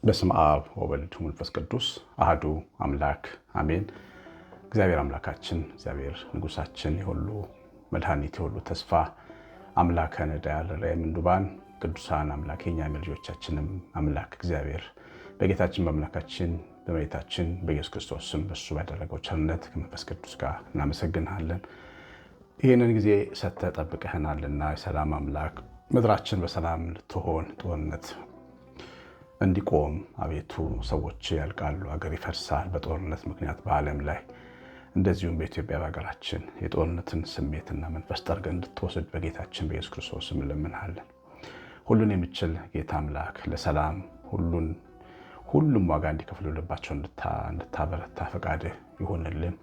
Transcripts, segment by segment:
በስመ አብ ወወልድ ወመንፈስ ቅዱስ አሐዱ አምላክ አሜን። እግዚአብሔር አምላካችን እግዚአብሔር ንጉሳችን የሁሉ መድኃኒት የሁሉ ተስፋ አምላከ ነዳያን ምንዱባን ቅዱሳን አምላክ የኛም ልጆቻችንም አምላክ እግዚአብሔር በጌታችን በአምላካችን በመድኃኒታችን በኢየሱስ ክርስቶስ ስም በሱ ባደረገው ቸርነት ከመንፈስ ቅዱስ ጋር እናመሰግንሃለን። ይህንን ጊዜ ሰጥተህ ጠብቀህናልና የሰላም አምላክ ምድራችን በሰላም ልትሆን ጦርነት እንዲቆም አቤቱ ሰዎች ያልቃሉ፣ ሀገር ይፈርሳል በጦርነት ምክንያት በዓለም ላይ እንደዚሁም በኢትዮጵያ በሀገራችን የጦርነትን ስሜትና መንፈስ ጠርገህ እንድትወስድ በጌታችን በኢየሱስ ክርስቶስ ስም እንለምንሃለን። ሁሉን የሚችል ጌታ አምላክ ለሰላም ሁሉም ዋጋ እንዲከፍሉ ልባቸው እንድታበረታ ፈቃድህ ይሆንልን።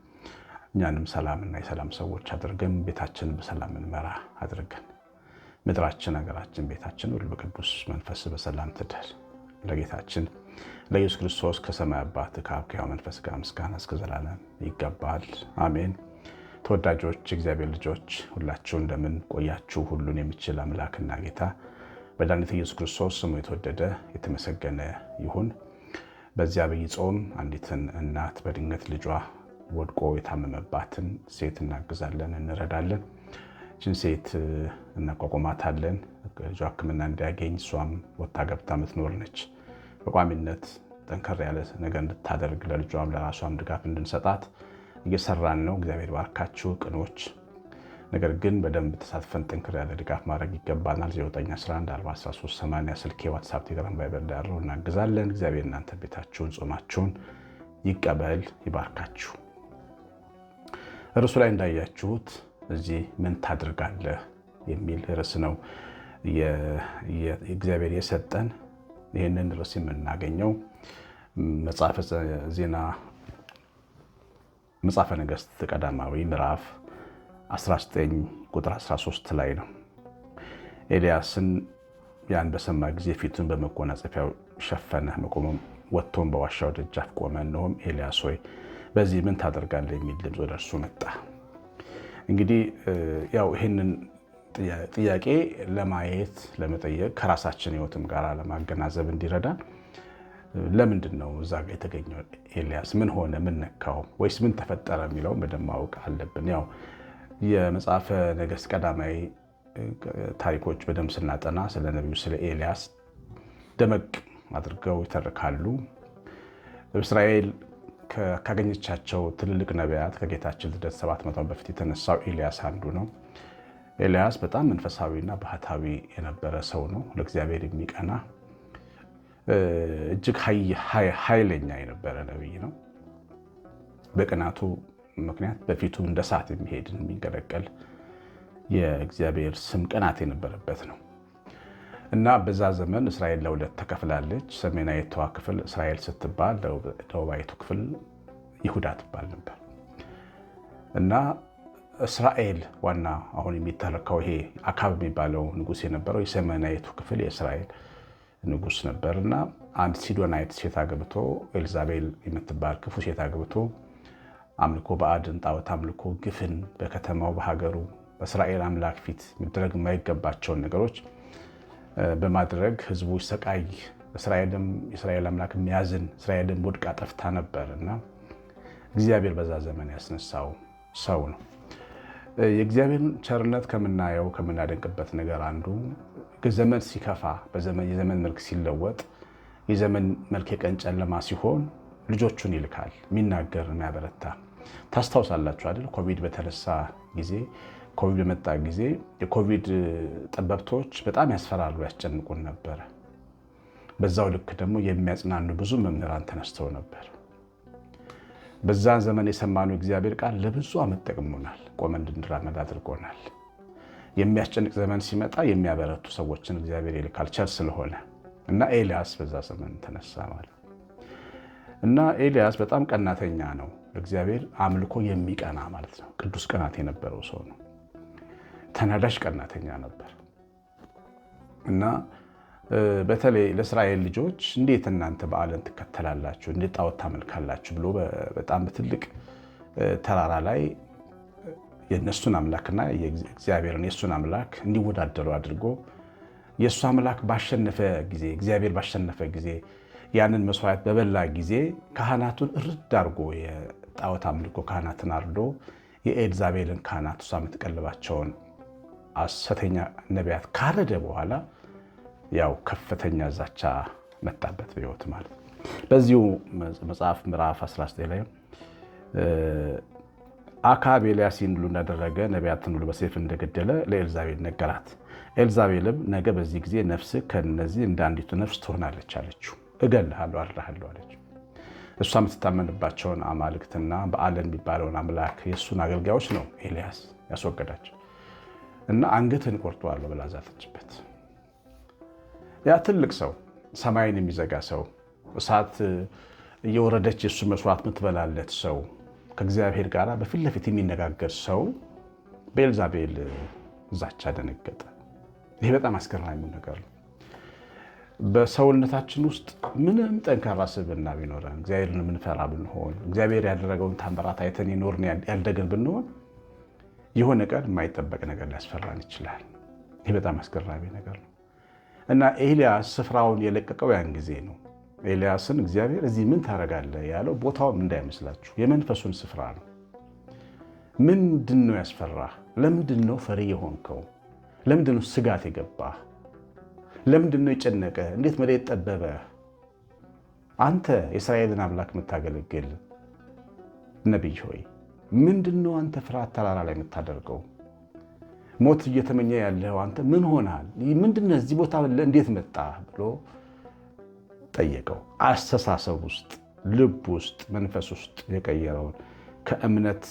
እኛንም ሰላምና የሰላም ሰዎች አድርገን ቤታችንን በሰላም እንመራ አድርገን ምድራችን፣ ሀገራችን፣ ቤታችን ሁሉ በቅዱስ መንፈስ በሰላም ትደር። ለጌታችን ለኢየሱስ ክርስቶስ ከሰማይ አባት ከአብ ከሕያው መንፈስ ጋር ምስጋና እስከ ዘላለም ይገባል፣ አሜን። ተወዳጆች እግዚአብሔር ልጆች ሁላችሁ እንደምን ቆያችሁ? ሁሉን የሚችል አምላክና ጌታ መድኃኒት ኢየሱስ ክርስቶስ ስሙ የተወደደ የተመሰገነ ይሁን። በዚያ በዐቢይ ጾም አንዲትን እናት በድንገት ልጇ ወድቆ የታመመባትን ሴት እናግዛለን፣ እንረዳለን። ይህችን ሴት እናቋቁማታለን። ልጇ ሕክምና እንዲያገኝ እሷም ወጥታ ገብታ የምትኖር ነች። በቋሚነት ጠንከር ያለ ነገር እንድታደርግ ለልጇም ለራሷም ድጋፍ እንድንሰጣት እየሰራን ነው። እግዚአብሔር ባርካችሁ ቅኖች። ነገር ግን በደንብ ተሳትፈን ጠንከር ያለ ድጋፍ ማድረግ ይገባናል። 9114138 ስልኬ፣ ዋትሳፕ፣ ቴሌግራም፣ ቫይበር ዳለው እናግዛለን። እግዚአብሔር እናንተ ቤታችሁን ጾማችሁን ይቀበል ይባርካችሁ። ርዕሱ ላይ እንዳያችሁት እዚህ ምን ታደርጋለህ የሚል ርዕስ ነው እግዚአብሔር የሰጠን። ይህንን ርዕስ የምናገኘው መጽሐፈ ነገሥት ቀዳማዊ ምዕራፍ 19 ቁጥር 13 ላይ ነው። ኤልያስን ያን በሰማ ጊዜ ፊቱን በመጎናጸፊያው ሸፈነ፣ መቆሙም ወጥቶም በዋሻው ደጃፍ ቆመ። እነሆም ኤልያስ ሆይ በዚህ ምን ታደርጋለህ የሚል ድምፅ ወደ እርሱ መጣ። እንግዲህ ያው ይህንን ጥያቄ ለማየት ለመጠየቅ ከራሳችን ሕይወትም ጋር ለማገናዘብ እንዲረዳን ለምንድን ነው እዛ ጋር የተገኘው ኤልያስ? ምን ሆነ? ምን ነካው? ወይስ ምን ተፈጠረ የሚለውን በደንብ ማወቅ አለብን። ያው የመጽሐፈ ነገሥት ቀዳማዊ ታሪኮች በደንብ ስናጠና ስለ ነቢዩ ስለ ኤልያስ ደመቅ አድርገው ይተርካሉ። እስራኤል ካገኘቻቸው ትልልቅ ነቢያት ከጌታችን ልደት 700 በፊት የተነሳው ኤልያስ አንዱ ነው። ኤልያስ በጣም መንፈሳዊና ባህታዊ የነበረ ሰው ነው። ለእግዚአብሔር የሚቀና እጅግ ኃይለኛ የነበረ ነቢይ ነው። በቅናቱ ምክንያት በፊቱ እንደ እሳት የሚሄድ የሚንቀለቀል የእግዚአብሔር ስም ቅናት የነበረበት ነው እና በዛ ዘመን እስራኤል ለሁለት ተከፍላለች። ሰሜናዊቷ ክፍል እስራኤል ስትባል፣ ደቡባዊቱ ክፍል ይሁዳ ትባል ነበር እና እስራኤል ዋና አሁን የሚተረከው ይሄ አካብ የሚባለው ንጉሥ የነበረው የሰሜናዊቱ ክፍል የእስራኤል ንጉሥ ነበር እና አንድ ሲዶናዊት ሴት አግብቶ ኤልዛቤል የምትባል ክፉ ሴት አግብቶ አምልኮ ባዕድን፣ ጣዖት አምልኮ፣ ግፍን በከተማው በሀገሩ በእስራኤል አምላክ ፊት መደረግ የማይገባቸውን ነገሮች በማድረግ ህዝቡ ይሰቃይ፣ የእስራኤል አምላክ የሚያዝን፣ እስራኤልን ወድቃ ጠፍታ ነበር እና እግዚአብሔር በዛ ዘመን ያስነሳው ሰው ነው። የእግዚአብሔርን ቸርነት ከምናየው ከምናደንቅበት ነገር አንዱ ዘመን ሲከፋ፣ የዘመን መልክ ሲለወጥ፣ የዘመን መልክ የቀን ጨለማ ሲሆን ልጆቹን ይልካል፣ የሚናገር የሚያበረታ። ታስታውሳላችሁ አይደል? ኮቪድ በተነሳ ጊዜ ኮቪድ በመጣ ጊዜ የኮቪድ ጠበብቶች በጣም ያስፈራሉ፣ ያስጨንቁን ነበር። በዛው ልክ ደግሞ የሚያጽናኑ ብዙ መምህራን ተነስተው ነበር። በዛን ዘመን የሰማነው እግዚአብሔር ቃል ለብዙ ዓመት ጠቅሞናል፣ ቆመን እንድንራመድ አድርጎናል። የሚያስጨንቅ ዘመን ሲመጣ የሚያበረቱ ሰዎችን እግዚአብሔር ይልካል ቸር ስለሆነ እና ኤልያስ በዛ ዘመን ተነሳ ማለት እና ኤልያስ በጣም ቀናተኛ ነው። ለእግዚአብሔር አምልኮ የሚቀና ማለት ነው። ቅዱስ ቅናት የነበረው ሰው ነው። ተናዳሽ ቀናተኛ ነበር እና በተለይ ለእስራኤል ልጆች እንዴት እናንተ በዓልን ትከተላላችሁ፣ እንዴት ጣዖት ታመልካላችሁ ብሎ በጣም በትልቅ ተራራ ላይ የእነሱን አምላክና የእግዚአብሔርን የእሱን አምላክ እንዲወዳደሩ አድርጎ የእሱ አምላክ ባሸነፈ ጊዜ እግዚአብሔር ባሸነፈ ጊዜ ያንን መስዋዕት በበላ ጊዜ ካህናቱን እርድ አድርጎ የጣዖት አምልኮ ካህናትን አርዶ የኤልዛቤልን ካህናት እሷ የምትቀልባቸውን ሐሰተኛ ነቢያት ካረደ በኋላ ያው ከፍተኛ ዛቻ መጣበት በሕይወት ማለት ነው። በዚሁ መጽሐፍ ምዕራፍ 19 ላይ አክዓብ ኤልያስን ሁሉ እንዳደረገ ነቢያትን ሁሉ በሰይፍ እንደገደለ ለኤልዛቤል ነገራት። ኤልዛቤልም ነገ በዚህ ጊዜ ነፍስህ ከነዚህ እንደ አንዲቱ ነፍስ ትሆናለች አለችው። እገልሃለሁ አድርሃለሁ አለችው። እሷ የምትታመንባቸውን አማልክትና በዓልን የሚባለውን አምላክ የእሱን አገልጋዮች ነው ኤልያስ ያስወገዳቸው እና አንገትን ቆርጠዋለሁ ብላ ዛተችበት። ያ ትልቅ ሰው፣ ሰማይን የሚዘጋ ሰው፣ እሳት እየወረደች የእሱ መስዋዕት የምትበላለት ሰው፣ ከእግዚአብሔር ጋር በፊት ለፊት የሚነጋገር ሰው በኤልዛቤል ዛቻ ደነገጠ። ይሄ በጣም አስገራሚ ነገር ነው። በሰውነታችን ውስጥ ምንም ጠንካራ ስብዕና ቢኖረን እግዚአብሔርን የምንፈራ ብንሆን እግዚአብሔር ያደረገውን ታምራት አይተን የኖርን ያልደገን ብንሆን የሆነ ቀን የማይጠበቅ ነገር ሊያስፈራን ይችላል። ይህ በጣም አስገራሚ ነገር ነው እና ኤልያስ ስፍራውን የለቀቀው ያን ጊዜ ነው። ኤልያስን እግዚአብሔር እዚህ ምን ታደርጋለህ ያለው ቦታውም እንዳይመስላችሁ የመንፈሱን ስፍራ ነው። ምንድን ነው ያስፈራህ? ለምንድን ነው ፈሪ የሆንከው? ለምንድን ነው ስጋት የገባህ? ለምንድን ነው የጨነቀ? እንዴት መሬት ጠበበ? አንተ የእስራኤልን አምላክ የምታገለግል ነቢይ ሆይ ምንድን ነው አንተ ፍርሃት ተራራ ላይ የምታደርገው? ሞት እየተመኘ ያለው አንተ ምን ሆናል? ምንድን ነው እዚህ ቦታ እንዴት መጣ ብሎ ጠየቀው። አስተሳሰብ ውስጥ፣ ልብ ውስጥ፣ መንፈስ ውስጥ የቀየረውን ከእምነት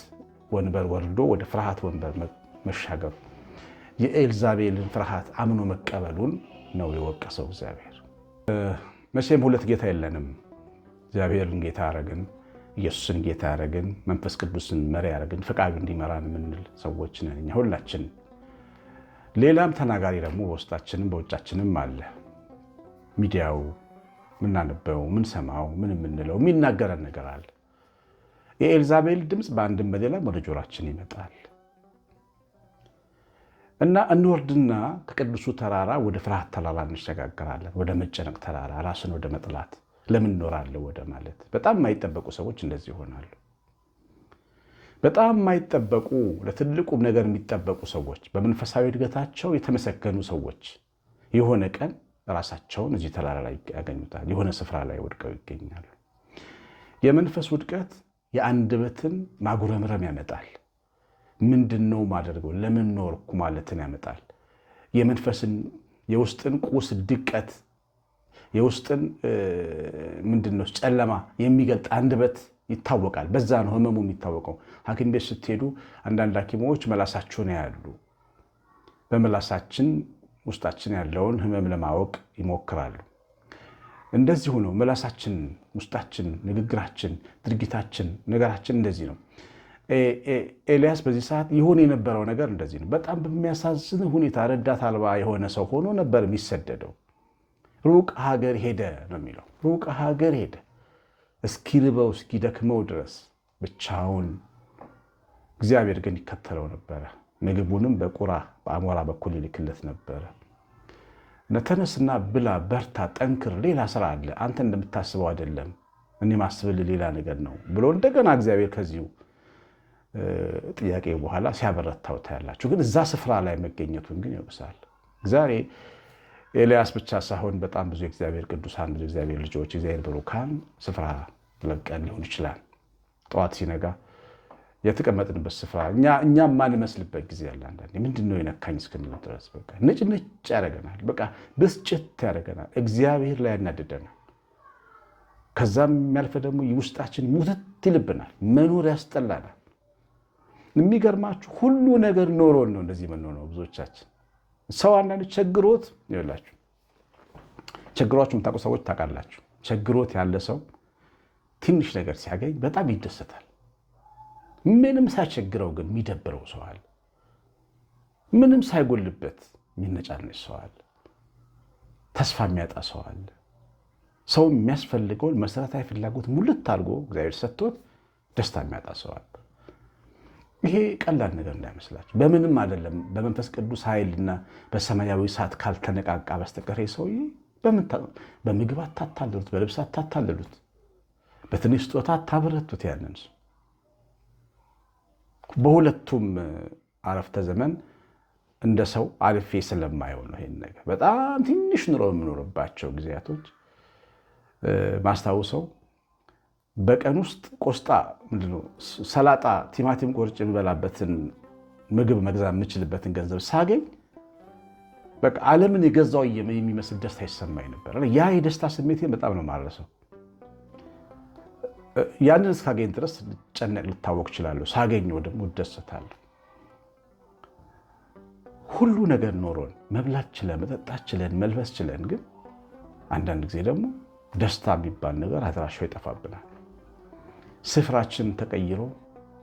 ወንበር ወርዶ ወደ ፍርሃት ወንበር መሻገሩ የኤልዛቤልን ፍርሃት አምኖ መቀበሉን ነው የወቀሰው እግዚአብሔር። መቼም ሁለት ጌታ የለንም። እግዚአብሔርን ጌታ ያደረግን፣ ኢየሱስን ጌታ ያደረግን፣ መንፈስ ቅዱስን መሪ ያደረግን፣ ፈቃዱ እንዲመራን የምንል ሰዎች ነን እኛ ሁላችን። ሌላም ተናጋሪ ደግሞ በውስጣችንም በውጫችንም አለ። ሚዲያው ምናነበው፣ ምንሰማው፣ ምን የምንለው የሚናገረን ነገር አለ። የኤልዛቤል ድምፅ በአንድም በሌላም ወደ ጆሯችን ይመጣል እና እንወርድና ከቅዱሱ ተራራ ወደ ፍርሃት ተራራ እንሸጋገራለን። ወደ መጨነቅ ተራራ፣ ራስን ወደ መጥላት፣ ለምን እኖራለሁ ወደ ማለት። በጣም የማይጠበቁ ሰዎች እንደዚህ ይሆናሉ። በጣም የማይጠበቁ ለትልቁም ነገር የሚጠበቁ ሰዎች፣ በመንፈሳዊ እድገታቸው የተመሰገኑ ሰዎች የሆነ ቀን ራሳቸውን እዚህ ተራራ ላይ ያገኙታል። የሆነ ስፍራ ላይ ወድቀው ይገኛሉ። የመንፈስ ውድቀት የአንደበትን ማጉረምረም ያመጣል። ምንድን ነው ማደርገው? ለምን ኖርኩ ማለትን ያመጣል። የመንፈስን የውስጥን ቁስ ድቀት፣ የውስጥን ምንድነው ጨለማ የሚገልጥ አንደበት ይታወቃል። በዛ ነው ህመሙ የሚታወቀው። ሐኪም ቤት ስትሄዱ አንዳንድ ሐኪሞች መላሳቸውን ያያሉ። በመላሳችን ውስጣችን ያለውን ህመም ለማወቅ ይሞክራሉ። እንደዚሁ ነው መላሳችን፣ ውስጣችን፣ ንግግራችን፣ ድርጊታችን፣ ነገራችን እንደዚህ ነው። ኤልያስ በዚህ ሰዓት ይሆን የነበረው ነገር እንደዚህ ነው። በጣም በሚያሳዝን ሁኔታ ረዳት አልባ የሆነ ሰው ሆኖ ነበር የሚሰደደው። ሩቅ ሀገር ሄደ ነው የሚለው። ሩቅ ሀገር ሄደ እስኪርበው እስኪደክመው ድረስ ብቻውን። እግዚአብሔር ግን ይከተለው ነበረ። ምግቡንም በቁራ በአሞራ በኩል ይልክለት ነበረ። ተነስና ብላ፣ በርታ፣ ጠንክር፣ ሌላ ስራ አለ፣ አንተ እንደምታስበው አይደለም፣ እኔ ማስብልህ ሌላ ነገር ነው ብሎ እንደገና እግዚአብሔር ከዚሁ ጥያቄ በኋላ ሲያበረታው ታያላችሁ። ግን እዛ ስፍራ ላይ መገኘቱን ግን ይወቅሳል። ዛሬ ኤልያስ ብቻ ሳይሆን በጣም ብዙ የእግዚአብሔር ቅዱሳን፣ ብዙ የእግዚአብሔር ልጆች፣ የእግዚአብሔር ብሩካን ስፍራ ለቀን ሊሆን ይችላል። ጠዋት ሲነጋ የተቀመጥንበት ስፍራ እኛም ማንመስልበት ጊዜ ያለ አንዳንዴ ምንድን ነው የነካኝ እስክንል ድረስ በቃ ነጭ ያደርገናል። በቃ ብስጭት ያደርገናል። እግዚአብሔር ላይ ያናድደናል። ከዛም የሚያልፈ ደግሞ ውስጣችን ሙትት ይልብናል። መኖር ያስጠላናል። የሚገርማችሁ ሁሉ ነገር ኖሮን ነው እንደዚህ የምንሆነው ብዙዎቻችን። ሰው አንዳንድ ቸግሮት ይላችሁ፣ ቸግሯችሁ የምታውቁ ሰዎች ታውቃላችሁ። ቸግሮት ያለ ሰው ትንሽ ነገር ሲያገኝ በጣም ይደሰታል። ምንም ሳይቸግረው ግን የሚደብረው ሰው አለ። ምንም ሳይጎልበት የሚነጫነጭ ሰው አለ። ተስፋ የሚያጣ ሰው አለ። ሰው የሚያስፈልገውን መሰረታዊ ፍላጎት ሙልት አድርጎ እግዚአብሔር ሰጥቶት ደስታ የሚያጣ ሰው አለ። ይሄ ቀላል ነገር እንዳይመስላችሁ። በምንም አይደለም። በመንፈስ ቅዱስ ኃይልና በሰማያዊ እሳት ካልተነቃቃ በስተቀር ሰውዬ በምግብ አታታልሉት፣ በልብስ አታታልሉት፣ በትንሽ ስጦታ አታበረቱት። ያንን ሰው በሁለቱም አረፍተ ዘመን እንደ ሰው አልፌ ስለማየው ነው ይሄን ነገር። በጣም ትንሽ ኑሮ የምኖርባቸው ጊዜያቶች ማስታውሰው በቀን ውስጥ ቆስጣ ሰላጣ፣ ቲማቲም ቆርጬ የምበላበትን ምግብ መግዛት የምችልበትን ገንዘብ ሳገኝ በቃ ዓለምን የገዛው የሚመስል ደስታ ይሰማኝ ነበር። ያ የደስታ ስሜቴን በጣም ነው ማረሰው። ያንን እስካገኝ ድረስ ልጨነቅ ልታወቅ እችላለሁ። ሳገኘው ደግሞ እደሰታለሁ። ሁሉ ነገር ኖሮን መብላት ችለን መጠጣት ችለን መልበስ ችለን፣ ግን አንዳንድ ጊዜ ደግሞ ደስታ የሚባል ነገር አድራሻው ይጠፋብናል። ስፍራችን ተቀይሮ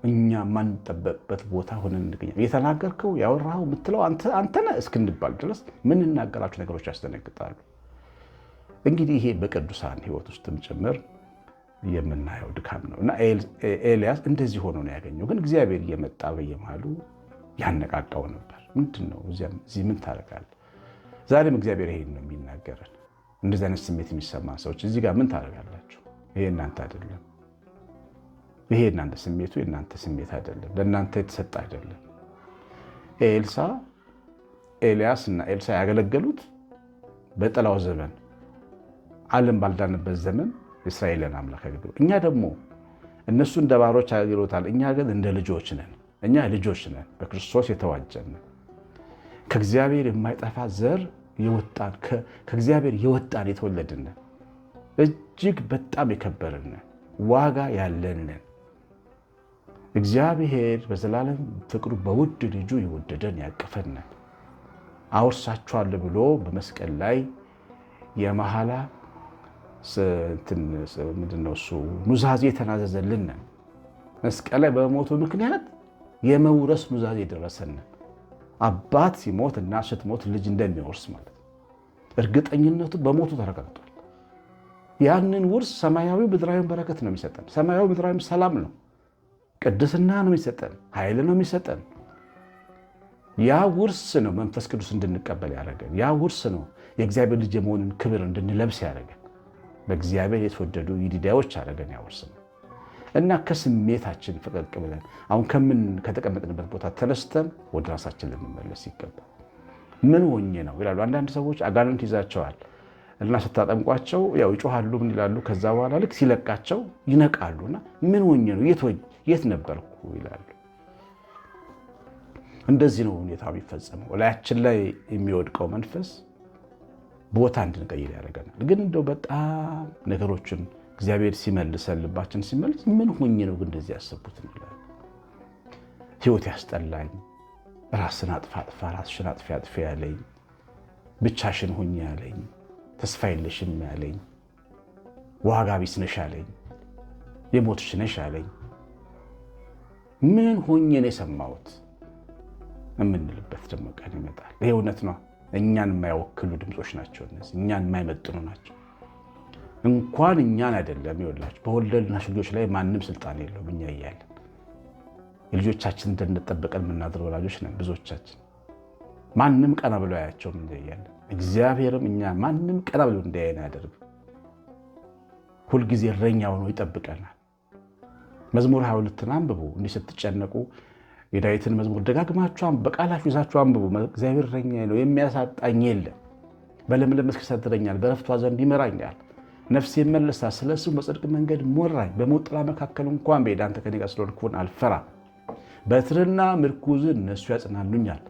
እኛ ማንጠበቅበት ቦታ ሆነን እንገኛለን። የተናገርከው ያወራኸው የምትለው አንተ ነህ እስክንባል ድረስ ምንናገራቸው ነገሮች ያስደነግጣሉ። እንግዲህ ይሄ በቅዱሳን ሕይወት ውስጥም ጭምር የምናየው ድካም ነው እና ኤልያስ እንደዚህ ሆኖ ነው ያገኘው። ግን እግዚአብሔር እየመጣ በየመሃሉ ያነቃቃው ነበር። ምንድን ነው እዚህ ምን ታደርጋለህ? ዛሬም እግዚአብሔር ይሄን ነው የሚናገረን። እንደዚህ አይነት ስሜት የሚሰማ ሰዎች እዚህ ጋር ምን ታደርጋላችሁ? ይሄ እናንተ አይደለም። ይሄ እናንተ ስሜቱ የእናንተ ስሜት አይደለም። ለእናንተ የተሰጠ አይደለም። ኤልያስ እና ኤልሳ ያገለገሉት በጥላው ዘመን ዓለም ባልዳነበት ዘመን የእስራኤልን አምላክ ያገለገሉ። እኛ ደግሞ እነሱ እንደ ባሮች አገልግሎታል። እኛ ግን እንደ ልጆች ነን። እኛ ልጆች ነን፣ በክርስቶስ የተዋጀን፣ ከእግዚአብሔር የማይጠፋ ዘር የወጣን፣ ከእግዚአብሔር የወጣን የተወለድን፣ እጅግ በጣም የከበርን፣ ዋጋ ያለን፣ እግዚአብሔር በዘላለም ፍቅሩ በውድ ልጁ የወደደን ያቀፈን፣ አወርሳችኋለሁ ብሎ በመስቀል ላይ የመሐላ ምንድነው እሱ ኑዛዜ የተናዘዘልን፣ መስቀል ላይ በሞቱ ምክንያት የመውረስ ኑዛዜ የደረሰን፣ አባት ሲሞት እና ስትሞት ልጅ እንደሚወርስ ማለት እርግጠኝነቱ በሞቱ ተረጋግጧል። ያንን ውርስ ሰማያዊ ምድራዊ በረከት ነው የሚሰጠን። ሰማያዊ ምድራዊ ሰላም ነው፣ ቅድስና ነው የሚሰጠን፣ ኃይል ነው የሚሰጠን። ያ ውርስ ነው መንፈስ ቅዱስ እንድንቀበል ያደረገን። ያ ውርስ ነው የእግዚአብሔር ልጅ የመሆንን ክብር እንድንለብስ ያደረገን። በእግዚአብሔር የተወደዱ ይዲዳዎች ያደረገን ያ ውርስ ነው እና ከስሜታችን ፈቀቅ ብለን አሁን ከተቀመጥንበት ቦታ ተነስተን ወደ ራሳችን ልንመለስ ይገባል። ምን ሆኜ ነው ይላሉ አንዳንድ ሰዎች። አጋንንት ይዛቸዋል እና ስታጠምቋቸው ያው ይጮሃሉ፣ ምን ይላሉ። ከዛ በኋላ ልክ ሲለቃቸው ይነቃሉና ምን ሆኜ ነው የት ነበርኩ ይላሉ። እንደዚህ ነው ሁኔታው የሚፈጸመው። ላያችን ላይ የሚወድቀው መንፈስ ቦታ እንድንቀይር ያደርገናል። ግን እንደው በጣም ነገሮችን እግዚአብሔር ሲመልሰን ልባችን ሲመልስ ምን ሆኜ ነው ግን እንደዚህ ያሰብኩት እንላለን። ህይወት ያስጠላኝ፣ ራስን አጥፋ ራስሽን አጥፊ ያለኝ፣ ብቻሽን ሁኚ ያለኝ፣ ተስፋ የለሽም ያለኝ፣ ዋጋ ቢስ ነሽ ያለኝ፣ የሞትሽ ነሽ ያለኝ፣ ምን ሆኜ ነው የሰማሁት የምንልበት ደግሞ ቀን ይመጣል። ይሄ እውነት ነው። እኛን የማይወክሉ ድምፆች ናቸው እነዚህ፣ እኛን የማይመጥኑ ናቸው። እንኳን እኛን አይደለም ይወላችሁ በወለድናቸው ልጆች ላይ ማንም ስልጣን የለውም። እኛ እያለን የልጆቻችን እንደጠበቀን የምናድር ወላጆች ነን ብዙዎቻችን። ማንም ቀና ብሎ ያያቸውም እንደያለን። እግዚአብሔርም እኛ ማንም ቀና ብሎ እንዳያየን አያደርግም። ሁልጊዜ እረኛ ሆኖ ይጠብቀናል። መዝሙር 22ን አንብቡ። እንዲህ ስትጨነቁ የዳዊትን መዝሙር ደጋግማችሁ በቃላችሁ ይዛችሁ አንብቡ። እግዚአብሔር እረኛዬ ነው፣ የሚያሳጣኝ የለም። በለምለም መስክ ያሳድረኛል፣ በዕረፍቱ ዘንድ ይመራኛል። ነፍሴ መለሳ፣ ስለ ስሙ በጽድቅ መንገድ መራኝ። በሞት ጥላ መካከል እንኳን ብሄድ አንተ ከእኔ ጋር ስለሆንክ አልፈራም። በትርና ምርኩዝ እነሱ ያጽናኑኛል።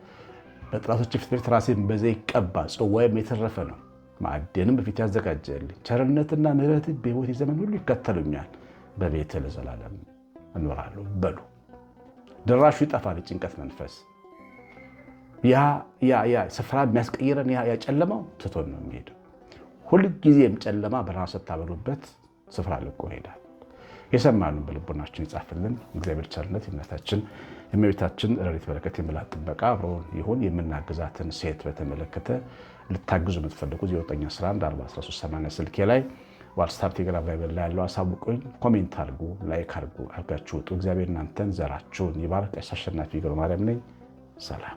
በጠላቶቼ ፊት ራሴን በዘይት ቀባ፣ ጽዋዬም የተረፈ ነው። ማዕድንም በፊት ያዘጋጀልኝ። ቸርነትና ምሕረት በሕይወቴ ዘመን ሁሉ ይከተሉኛል። በቤትህ ለዘላለም እኖራለሁ በሉ። ድራሹ ይጠፋል የጭንቀት መንፈስ። ያ ስፍራ የሚያስቀይረን ያ ጨለማው ትቶን ነው የሚሄደው። ሁልጊዜም ጨለማ ብርሃን ስታበሩበት ስፍራ ልቆ ይሄዳል። የሰማነውን በልቦናችን ይጻፍልን። እግዚአብሔር ቸርነት የእናታችን የእመቤታችን ረድኤት በረከት የምላት ጥበቃ አብሮን ይሁን። የምናግዛትን ሴት በተመለከተ ልታግዙ የምትፈልጉ 9114138 ስልኬ ላይ ዋትስአፕ፣ ቴሌግራም ላይ ያለው አሳውቁኝ። ኮሜንት አድርጉ፣ ላይክ አድርጋችሁ ውጡ። እግዚአብሔር እናንተን ዘራችሁን ይባርክ። ቀሲስ አሸናፊ ገብረማርያም ነኝ። ሰላም